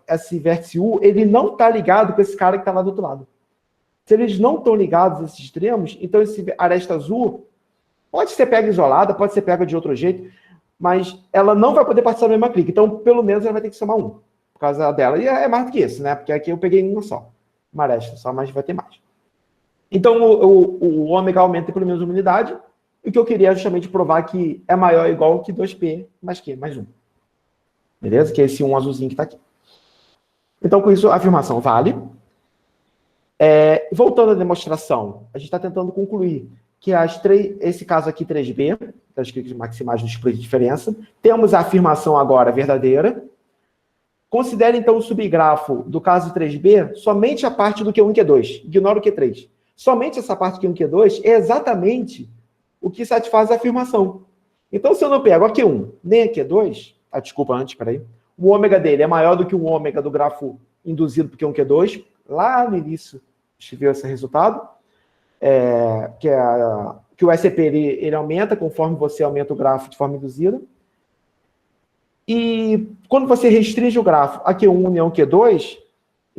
esse vértice U, ele não está ligado com esse cara que está lá do outro lado. Se eles não estão ligados, esses extremos, então esse aresta azul pode ser pega isolada, pode ser pega de outro jeito, mas ela não vai poder participar da mesma clique. Então, pelo menos, ela vai ter que somar um, por causa dela. E é mais do que isso, né? Porque aqui eu peguei uma só. Uma aresta só, mas vai ter mais. Então, o ômega aumenta pelo menos uma unidade. E o que eu queria é justamente provar que é maior ou igual que 2P mais Q, mais 1. Beleza? Que é esse 1 azulzinho que está aqui. Então, com isso, a afirmação vale. Voltando à demonstração, a gente está tentando concluir que esse caso aqui, 3B, das cliques maximais do split de diferença, temos a afirmação agora verdadeira. Considere, então, o subgrafo do caso 3B somente a parte do Q1 e Q2. Ignora o Q3. Somente essa parte Q1 e Q2 é exatamente o que satisfaz a afirmação. Então, se eu não pego a Q1 nem a Q2, desculpa, antes, peraí, o ômega dele é maior do que o ômega do grafo induzido por Q1 e Q2, lá no início viu esse resultado, que o SCP ele aumenta conforme você aumenta o grafo de forma induzida. E quando você restringe o grafo a Q1 união Q2,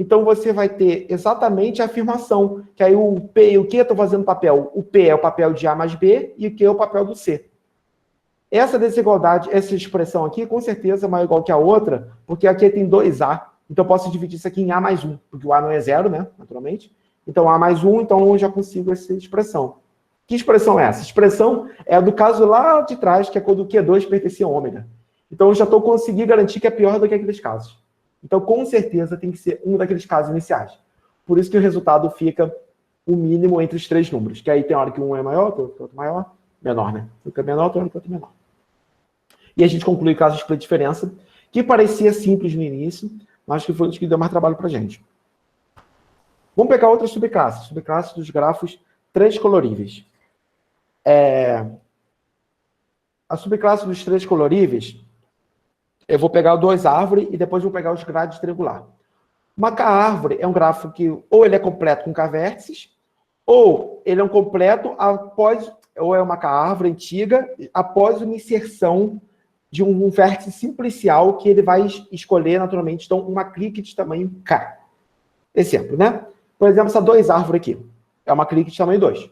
então você vai ter exatamente a afirmação, que aí o P e o Q estão fazendo papel. O P é o papel de A mais B e o Q é o papel do C. Essa desigualdade, essa expressão aqui, com certeza é maior ou igual que a outra, porque aqui tem 2A. Então eu posso dividir isso aqui em A mais 1, porque o A não é zero, né, naturalmente. Então A mais 1, então eu já consigo essa expressão. Que expressão é essa? A expressão é do caso lá de trás, que é quando o Q2 pertencia a ômega. Então eu já estou conseguindo garantir que é pior do que aqueles casos. Então, com certeza, tem que ser um daqueles casos iniciais. Por isso que o resultado fica o mínimo entre os três números. Que aí tem hora que um é maior, outro maior, menor, né? Fica menor, outro menor. E a gente conclui o caso de split diferença, que parecia simples no início, mas que foi o que deu mais trabalho para a gente. Vamos pegar outra subclasse dos grafos transcoloríveis. A subclasse dos transcoloríveis, eu vou pegar duas árvores e depois vou pegar os grades triangular. Uma K-árvore é um grafo que ou ele é completo com K-vértices, ou ele é um completo ou é uma K-árvore antiga após uma inserção de um vértice simplicial que ele vai escolher naturalmente, então, uma clique de tamanho K. Exemplo, né? Por exemplo, essa 2 árvore aqui é uma clique de tamanho 2.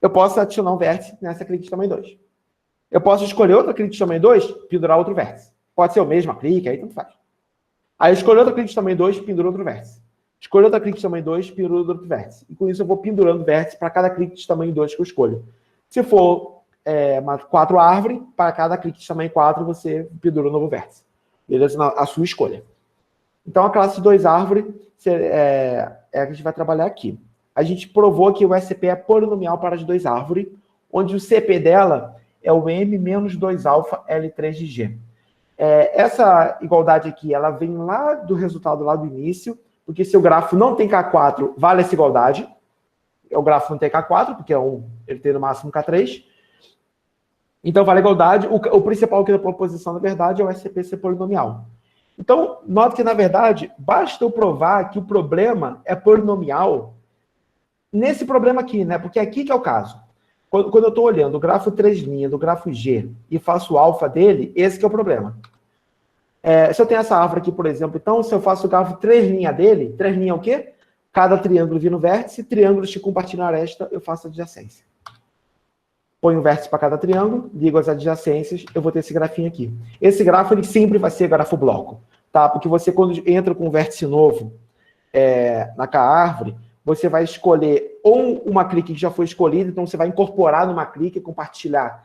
Eu posso adicionar um vértice nessa clique de tamanho 2. Eu posso escolher outra clique de tamanho 2, pendurar outro vértice. Pode ser o mesmo clique, aí tanto faz. Aí eu escolho outra clique de tamanho 2, penduro outro vértice. Escolho outra clique de tamanho 2, penduro outro vértice. E com isso eu vou pendurando vértice para cada clique de tamanho 2 que eu escolho. Se for uma 4 árvore, para cada clique de tamanho 4 você pendura um novo vértice. Beleza? A sua escolha. Então a classe 2 árvore é a que a gente vai trabalhar aqui. A gente provou que o SCP é polinomial para as 2 árvores, onde o CP dela é o M menos 2alfa L3 de G. Essa igualdade aqui, ela vem lá do resultado lá do início, porque se o grafo não tem K4, vale essa igualdade. O grafo não tem K4, porque ele tem no máximo K3. Então, vale a igualdade. O principal aqui da proposição, na verdade, é o SCP ser polinomial. Então, note que, na verdade, basta eu provar que o problema é polinomial nesse problema aqui, né? Porque aqui que é o caso. Quando eu estou olhando o grafo 3' do grafo G e faço o alfa dele, esse que é o problema. Se eu tenho essa árvore aqui, por exemplo, então, se eu faço o grafo 3' dele, 3' é o quê? Cada triângulo vira um vértice, triângulos que compartilham a aresta, eu faço adjacência. Ponho um vértice para cada triângulo, ligo as adjacências, eu vou ter esse grafinho aqui. Esse grafo, ele sempre vai ser grafo bloco, tá? Porque você, quando entra com um vértice novo na árvore, você vai escolher ou uma clique que já foi escolhida, então você vai incorporar numa clique e compartilhar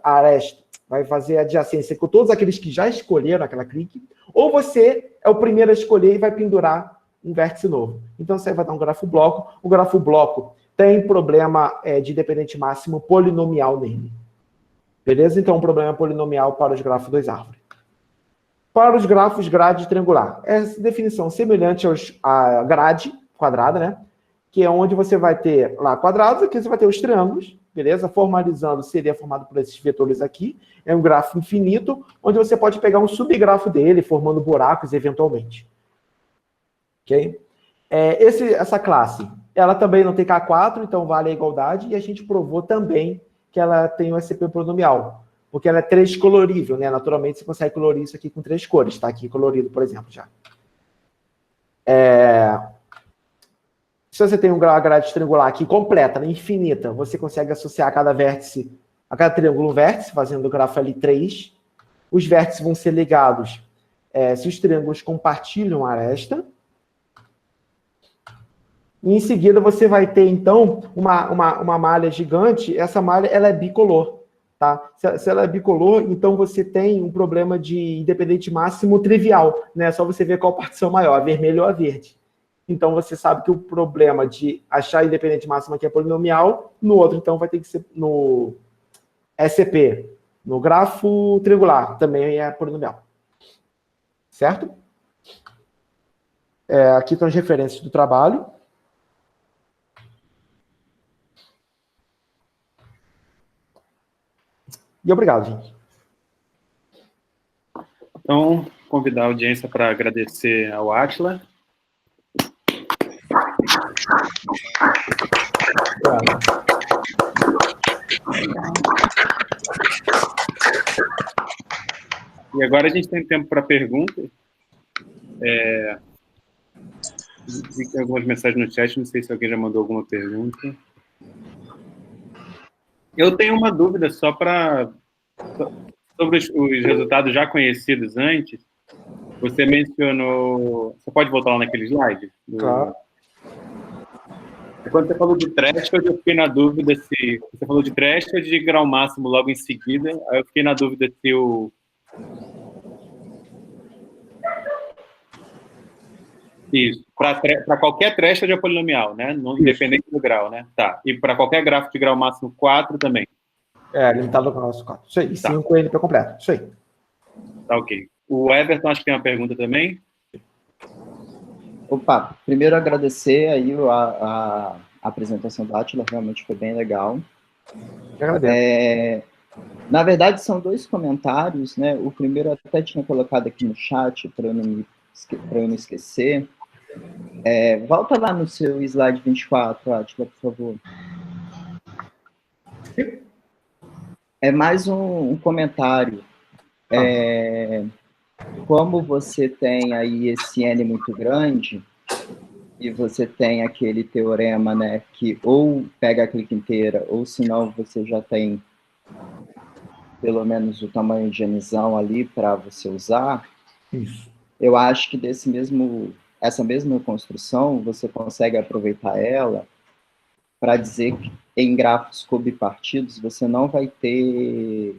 a aresta, vai fazer adjacência com todos aqueles que já escolheram aquela clique, ou você é o primeiro a escolher e vai pendurar um vértice novo. Então você vai dar um grafo bloco. O grafo bloco tem problema de independente máximo polinomial nele. Beleza? Então, um problema polinomial para os grafos das árvores. Para os grafos grade triangular. Essa definição semelhante à grade quadrada, né? Que é onde você vai ter lá quadrados, aqui você vai ter os triângulos, beleza? Formalizando, seria formado por esses vetores aqui. É um grafo infinito, onde você pode pegar um subgrafo dele, formando buracos eventualmente. Ok? Essa classe, ela também não tem K4, então vale a igualdade, e a gente provou também que ela tem o SCP polinomial, porque ela é 3 colorível, né? Naturalmente, você consegue colorir isso aqui com 3 cores, tá? Aqui colorido, por exemplo, já. Se você tem uma grade triangular aqui completa, né, infinita, você consegue associar a cada vértice, a cada triângulo um vértice, fazendo o grafo L3. Os vértices vão ser ligados se os triângulos compartilham a aresta. E em seguida você vai ter, então, uma malha gigante. Essa malha ela é bicolor. Tá? Se ela é bicolor, então você tem um problema de independente máximo trivial. Né? Só você ver qual partição maior, a vermelha ou a verde. Então você sabe que o problema de achar independente máximo aqui é polinomial, no outro, então, vai ter que ser no SCP. No grafo triangular também é polinomial. Certo? Aqui estão as referências do trabalho. E obrigado, gente. Então, convidar a audiência para agradecer ao Átila. E agora a gente tem tempo para perguntas. Vi que tem algumas mensagens no chat, não sei se alguém já mandou alguma pergunta. Eu tenho uma dúvida só sobre os resultados já conhecidos antes. Você mencionou... Você pode voltar lá naquele slide? Claro. Quando você falou de threshold, eu fiquei na dúvida se... Você falou de threshold de grau máximo logo em seguida, aí eu fiquei na dúvida se o... Isso, para qualquer threshold é polinomial, né? Independente do grau, né? Tá. E para qualquer gráfico de grau máximo 4 também. Limitado ao grau máximo 4. Isso aí, Tá. 5 NP completo. Isso aí. Tá, ok. O Everton, acho que tem uma pergunta também. Opa, primeiro agradecer aí a apresentação da Átila, realmente foi bem legal. Eu agradeço. Na verdade, são 2 comentários, né? O primeiro eu até tinha colocado aqui no chat, para eu não esquecer. Volta lá no seu slide 24, Átila, por favor. É mais um comentário. Como você tem aí esse N muito grande, e você tem aquele teorema, né, que ou pega a clique inteira, ou senão você já tem pelo menos o tamanho de Nzão ali para você usar. Isso. Eu acho que essa mesma construção, você consegue aproveitar ela para dizer que em grafos cobipartidos você não vai ter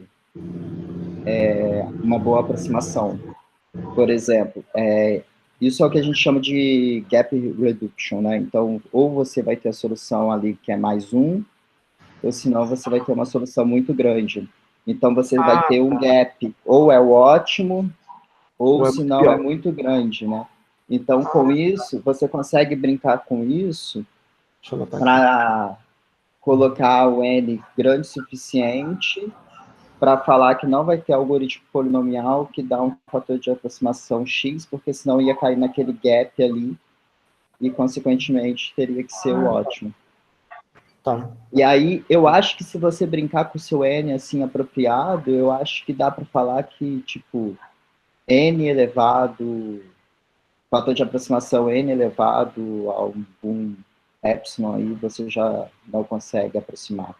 uma boa aproximação. Por exemplo, isso é o que a gente chama de gap reduction, né? Então, ou você vai ter a solução ali que é mais 1, ou senão você vai ter uma solução muito grande. Então, você vai ter um gap, ou é o ótimo, ou senão é muito grande, né? Então, com isso, você consegue brincar com isso para colocar o N grande o suficiente para falar que não vai ter algoritmo polinomial que dá um fator de aproximação X, porque senão ia cair naquele gap ali e, consequentemente, teria que ser o ótimo. Tá. E aí, eu acho que se você brincar com o seu N, assim, apropriado, eu acho que dá para falar que, tipo, N elevado fator de aproximação n elevado a algum epsilon aí, você já não consegue aproximar.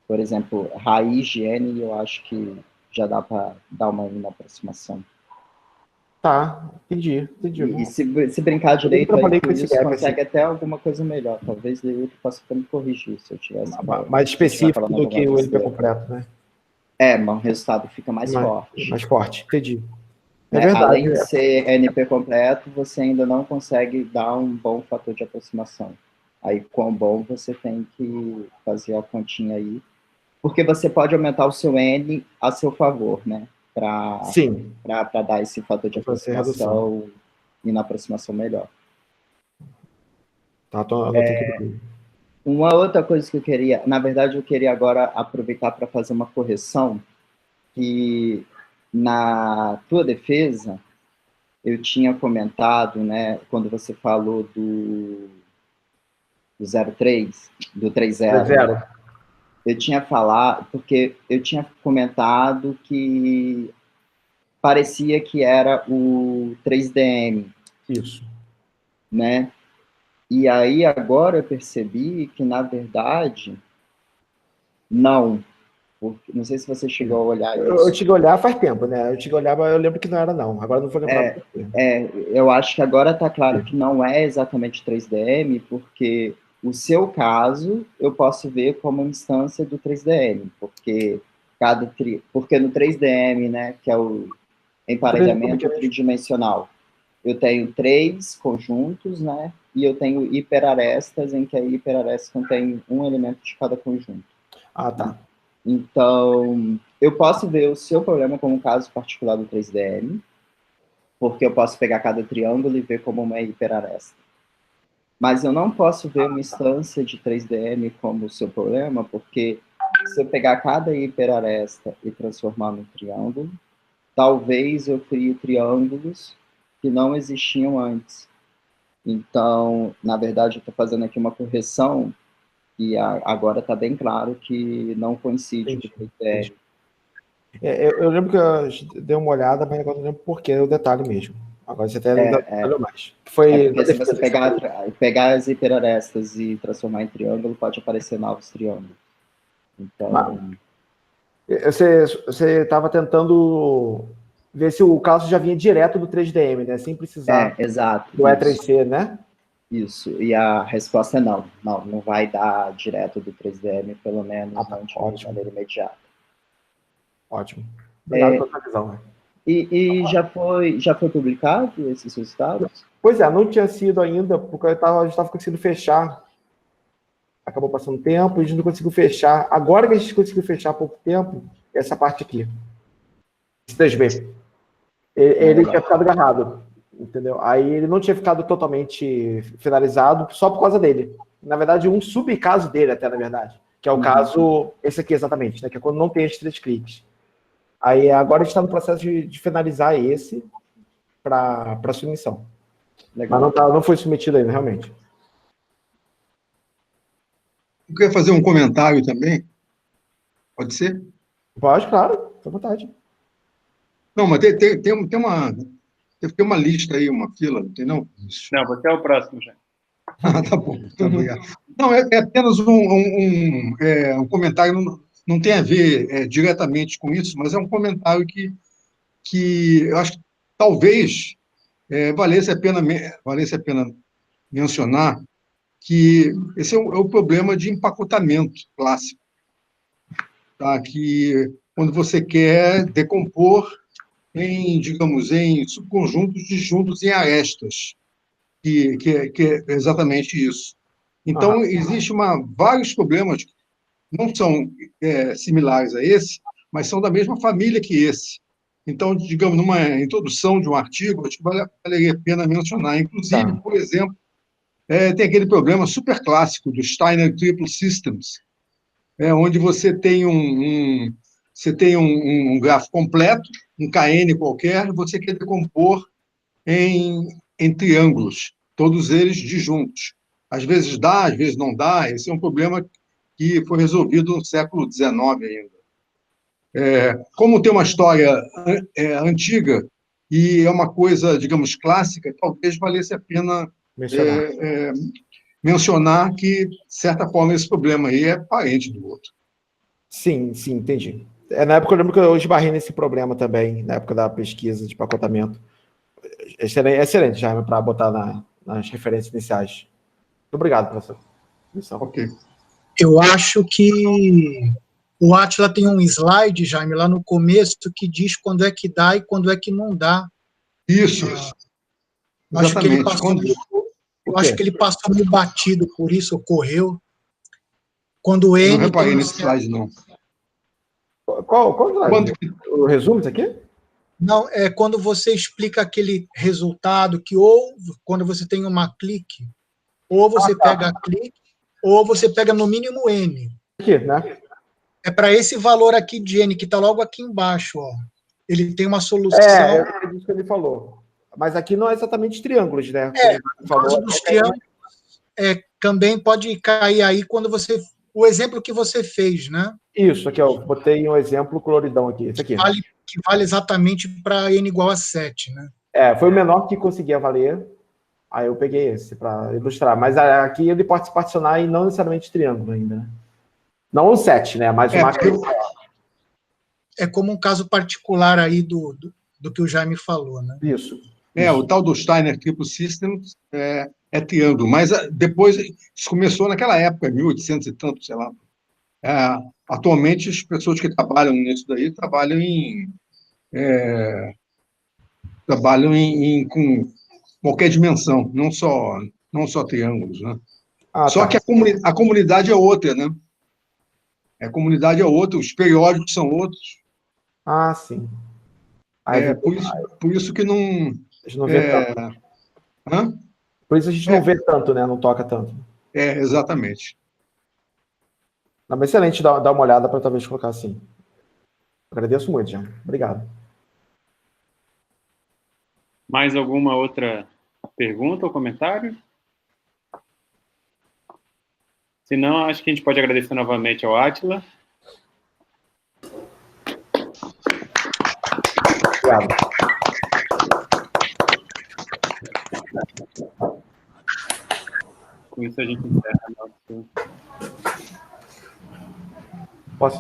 Por exemplo, raiz de n, eu acho que já dá para dar uma aproximação. Tá, entendi. E se brincar direito aí com isso, gap, consegue assim, até alguma coisa melhor. Talvez eu possa até me corrigir se eu tivesse... mais específico do que o NP completo, né? Mas o resultado fica mais forte. Mais forte, entendi. É Né? verdade. Além de ser NP completo, você ainda não consegue dar um bom fator de aproximação. Aí, quão bom, você tem que fazer a continha aí. Porque você pode aumentar o seu N a seu favor, né? Para dar esse fator de aproximação e na aproximação melhor. Tá, uma outra coisa que eu queria... Na verdade, eu queria agora aproveitar para fazer uma correção, que na tua defesa, eu tinha comentado, né, quando você falou do 03, do 30, eu tinha falado, porque eu tinha comentado que parecia que era o 3DM. Isso. Né? E aí agora eu percebi que, na verdade, não. Porque, não sei se você chegou a olhar isso. Eu cheguei a olhar faz tempo, né? Eu cheguei a olhar, mas eu lembro que não era, não. Agora não vou lembrar. Eu acho que agora está claro que não é exatamente 3DM, porque o seu caso eu posso ver como instância do 3DM, porque no 3DM, né, que é o emparelhamento tridimensional, eu tenho 3 conjuntos, né, e eu tenho hiperarestas, em que a hiperaresta contém um elemento de cada conjunto. Ah, tá. Então, eu posso ver o seu problema como um caso particular do 3DM, porque eu posso pegar cada triângulo e ver como uma hiperaresta. Mas eu não posso ver uma instância de 3DM como o seu problema, porque se eu pegar cada hiperaresta e transformar num triângulo, talvez eu crie triângulos que não existiam antes. Então, na verdade, eu estou fazendo aqui uma correção e agora está bem claro que não coincide com o 3DM. Eu lembro que eu dei uma olhada, mas agora não lembro por que, é o detalhe mesmo. Agora você até não detalhou mais. Porque se você pegar as hiperarestas e transformar em triângulo, pode aparecer novos triângulos. Então... Você estava tentando ver se o caso já vinha direto do 3DM, né? Sem precisar exato, do E3C, né? Isso, e a resposta é não. Não vai dar direto do 3DM, pelo menos não de maneira imediata. Ótimo. Obrigado pela sua visão. Né? E já foi publicado esses resultados? Pois é, não tinha sido ainda, porque a gente estava conseguindo fechar. Acabou passando tempo, a gente não conseguiu fechar. Agora que a gente conseguiu fechar há pouco tempo, essa parte aqui. Esse 3B. Ele tinha ficado agarrado, entendeu? Aí ele não tinha ficado totalmente finalizado só por causa dele. Na verdade, um subcaso dele até, na verdade. Que é o caso, esse aqui exatamente, né? Que é quando não tem as 3 cliques. Aí agora a gente está no processo de finalizar esse para submissão. Legal. Mas não foi submetido ainda, realmente. Eu queria fazer um comentário também. Pode ser? Pode, claro. Fica à vontade. Não, mas tem uma lista aí, uma fila, entendeu? Não, você é o próximo, já. Tá bom, muito obrigado. Não, é apenas um comentário, não tem a ver diretamente com isso, mas é um comentário que eu acho que talvez valesse a pena mencionar, que esse é o problema de empacotamento clássico, tá? Que quando você quer decompor digamos, em subconjuntos disjuntos em arestas, que é exatamente isso. Então, existem vários problemas que não são similares a esse, mas são da mesma família que esse. Então, digamos, numa introdução de um artigo, acho que valeria a pena mencionar. Inclusive, por exemplo, tem aquele problema super clássico do Steiner Triple Systems, onde você tem um grafo completo, um KN qualquer, você quer decompor em triângulos, todos eles disjuntos. Às vezes dá, às vezes não dá. Esse é um problema que foi resolvido no século XIX ainda. Como tem uma história antiga, e é uma coisa, digamos, clássica, talvez valesse a pena mencionar que, de certa forma, esse problema aí é parente do outro. Sim, sim, entendi. Na época eu lembro que eu esbarrei nesse problema também, na época da pesquisa de pacotamento. Excelente, Jaime, para botar nas referências iniciais. Muito obrigado, professor. Ok. Eu acho que o Átila tem um slide, Jaime, lá no começo, que diz quando é que dá e quando é que não dá. Isso. Acho que ele Exatamente. acho que ele passou meio batido, por isso ocorreu. Quando o N. Eu não reparei nesse slide, não. Qual slide? O resumo isso aqui? Não, é quando você explica aquele resultado que ou quando você tem uma clique, ou você pega a clique, ou você pega no mínimo N. Aqui, né? É para esse valor aqui de N, que está logo aqui embaixo, ó. Ele tem uma solução. É isso que ele falou. Mas aqui não é exatamente triângulos, né? No caso dos triângulos, também pode cair aí quando você. O exemplo que você fez, né? Isso, aqui, ó. Botei um exemplo coloridão aqui. Esse aqui. Que vale exatamente para N igual a 7, né? Foi o menor que conseguia valer. Aí eu peguei esse para ilustrar. Mas aqui ele pode se particionar em não necessariamente triângulo ainda, né? Não o 7, né? Mas o máximo. É como um caso particular aí do que o Jaime falou, né? Isso. O tal do Steiner Triple System é triângulo, mas depois isso começou naquela época, 1800 e tanto, sei lá. Atualmente, as pessoas que trabalham nisso daí trabalham com qualquer dimensão, não só triângulos, né? Só que a comunidade é outra, né? A comunidade é outra, os periódicos são outros. Ah, sim. Por isso que não... A gente não vê tanto. Hã? Por isso a gente não vê tanto, né? Não toca tanto. Exatamente. Não, mas excelente dar uma olhada para talvez colocar assim. Agradeço muito, Jean. Obrigado. Mais alguma outra pergunta ou comentário? Se não, acho que a gente pode agradecer novamente ao Átila. Obrigado. Com isso a gente encerra nosso